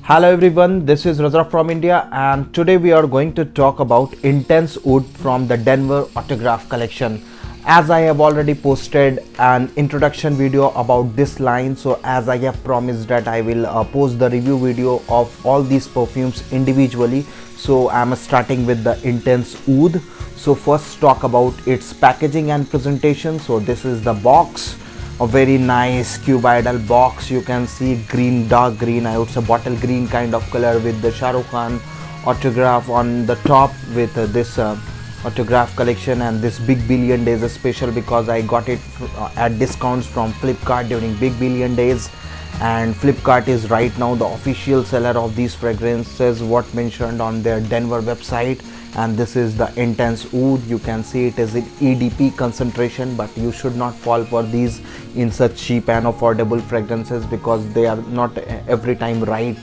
Hello everyone, this is Raza from India and today we are going to talk about Intense Wood from the Denver Autograph collection. As I have already posted an introduction video about this line, so as I have promised that I will post the review video of all these perfumes individually. So I am starting with the Intense Wood. So first talk about its packaging and presentation. So this is the box. A very nice cuboidal box. You can see green, dark green, I would say bottle green kind of color with the Shah Rukh Khan autograph on the top with this autograph collection, and this Big Billion Days special because I got it at discounts from Flipkart during Big Billion Days, and Flipkart is right now the official seller of these fragrances what mentioned on their Denver website. And this is the Intense Wood. You can see it is in EDP concentration, but you should not fall for these in such cheap and affordable fragrances because they are not every time right.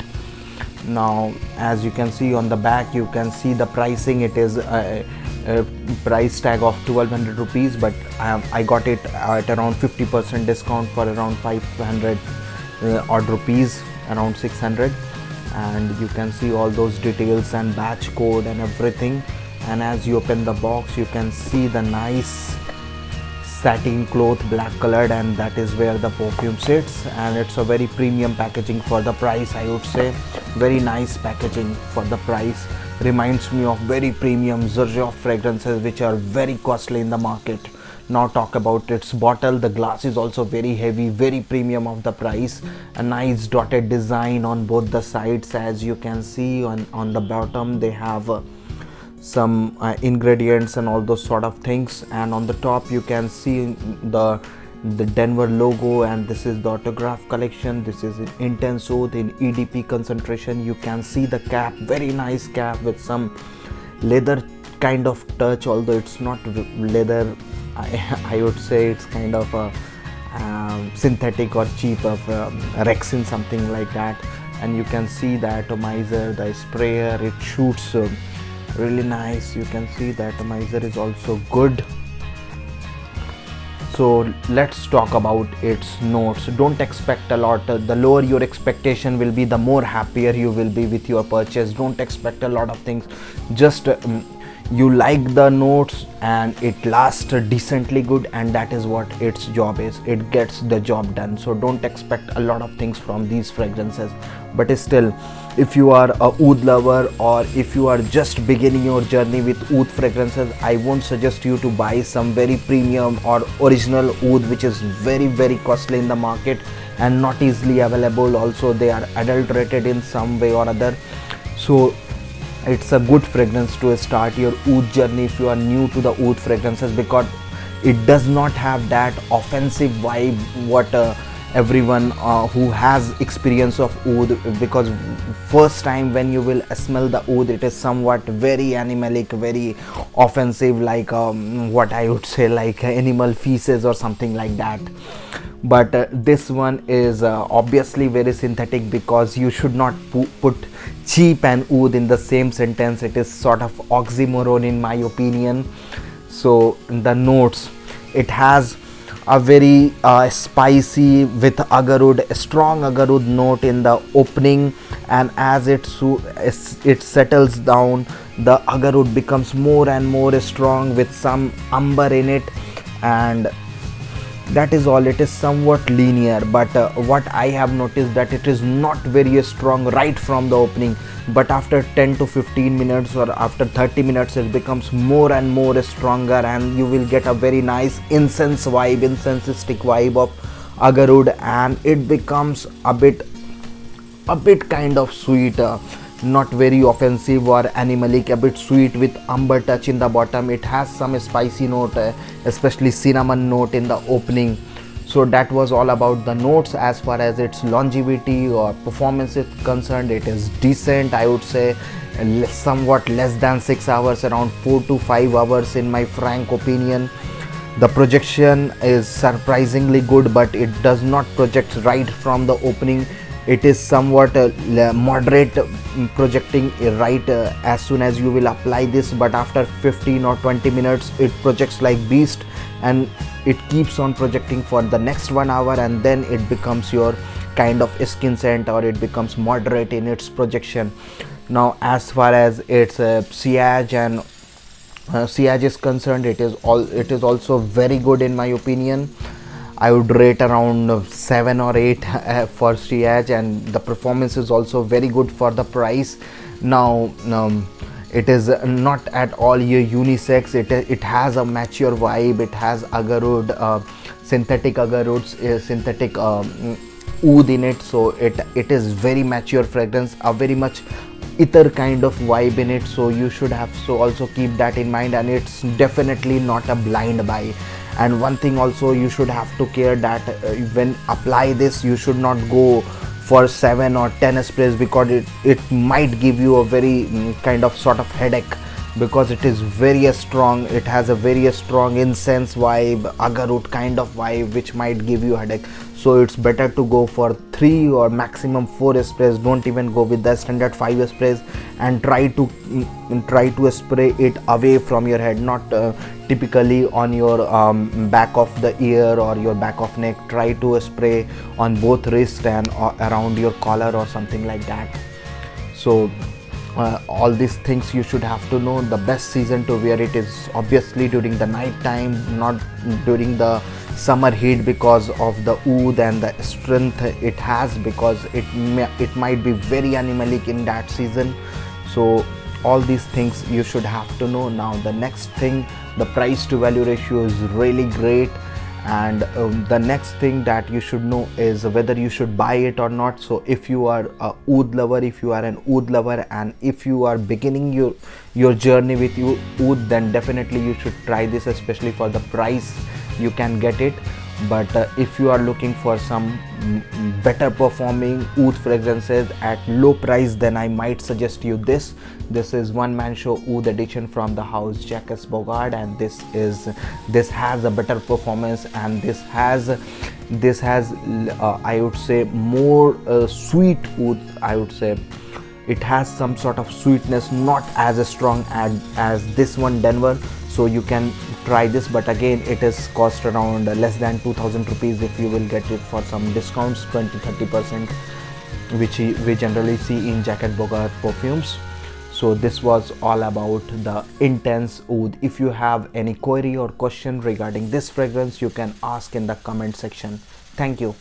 Now as you can see on the back, you can see the pricing. It is a price tag of 1200 rupees, but I got it at around 50% discount for around 500 odd rupees, around 600. And you can see all those details and batch code and everything. And as you open the box, you can see the nice satin cloth, black colored, and that is where the perfume sits. And it's a very premium packaging for the price, I would say. Very nice packaging for the price. Reminds me of very premium Xerjoff fragrances which are very costly in the market. Now talk about its bottle. The glass is also very heavy, very premium of the price. A nice dotted design on both the sides. As you can see on the bottom they have some ingredients and all those sort of things, and on the top you can see the Denver logo, and this is the autograph collection. This is in Intense Wood in EDP concentration. You can see the cap, very nice cap with some leather kind of touch, although it's not leather. I would say it's kind of a synthetic or cheap of Rexin, something like that. And you can see the atomizer, the sprayer, it shoots really nice. You can see the atomizer is also good. So let's talk about its notes. Don't expect a lot. The lower your expectation will be, the more happier you will be with your purchase. Don't expect a lot of things. Just you like the notes and it lasts decently good, and that is what its job is. It gets the job done. So don't expect a lot of things from these fragrances. But still, if you are a oud lover or if you are just beginning your journey with oud fragrances, I won't suggest you to buy some very premium or original oud which is very costly in the market and not easily available. Also they are adulterated in some way or other. So it's a good fragrance to start your oud journey if you are new to the oud fragrances, because it does not have that offensive vibe what everyone who has experience of oud, because first time when you will smell the oud, it is somewhat very animalic, very offensive, like what I would say like animal feces or something like that. But this one is obviously very synthetic, because you should not put cheap and oud in the same sentence. It is sort of oxymoron in my opinion. So the notes, it has a very spicy with agarwood, a strong agarwood note in the opening, and as it settles down, the agarwood becomes more and more strong with some amber in it, and that is all. It is somewhat linear, but what I have noticed that it is not very strong right from the opening, but after 10 to 15 minutes or after 30 minutes it becomes more and more stronger, and you will get a very nice incense stick vibe of agarwood, and it becomes a bit kind of sweet, not very offensive or animalic, a bit sweet with amber touch in the bottom. It has some spicy note, especially cinnamon note in the opening. So that was all about the notes. As far as its longevity or performance is concerned, it is decent. I would say somewhat less than 6 hours, around 4 to 5 hours in my frank opinion. The projection is surprisingly good, but it does not project right from the opening. It is somewhat moderate projecting right as soon as you will apply this, but after 15 or 20 minutes it projects like beast, and it keeps on projecting for the next 1 hour, and then it becomes your kind of skin scent, or it becomes moderate in its projection. Now as far as its sillage and sillage is concerned, it is also very good in my opinion. I would rate around 7 or 8 for sillage, and the performance is also very good for the price. Now it is not at all unisex. It has a mature vibe. It has agarwood, synthetic agarwoods, synthetic oud in it, so it is very mature fragrance, a very much ether kind of vibe in it, so you should have so also keep that in mind. And it's definitely not a blind buy. And one thing also you should have to care that when apply this, you should not go for 7 or 10 sprays, because it might give you a very kind of sort of headache, because it is very strong. It has a very strong incense vibe, agarwood kind of vibe, which might give you a headache. So it's better to go for 3 or maximum 4 sprays. Don't even go with the standard 5 sprays, and try to spray it away from your head, not typically on your back of the ear or your back of neck. Try to spray on both wrist and around your collar or something like that. So all these things you should have to know. The best season to wear it is obviously during the night time, not during the summer heat, because of the oud and the strength it has, because it might be very animalic in that season. So all these things you should have to know. Now the next thing, the price to value ratio is really great. And the next thing that you should know is whether you should buy it or not. So if you are a oud lover, if you are an oud lover, and if you are beginning your journey with oud, then definitely you should try this, especially for the price you can get it. But if you are looking for some better performing oud fragrances at low price, then I might suggest you this. This is One Man Show Oud edition from the house Jacques Bogard, and this has a better performance, and this has I would say more sweet oud. I would say it has some sort of sweetness, not as strong as this one Denver. So you can try this, but again it is cost around less than 2000 rupees if you will get it for some discounts, 20-30%, which we generally see in Jacques Bogard perfumes. So this was all about the intense oud. If you have any query or question regarding this fragrance, you can ask in the comment section. Thank you.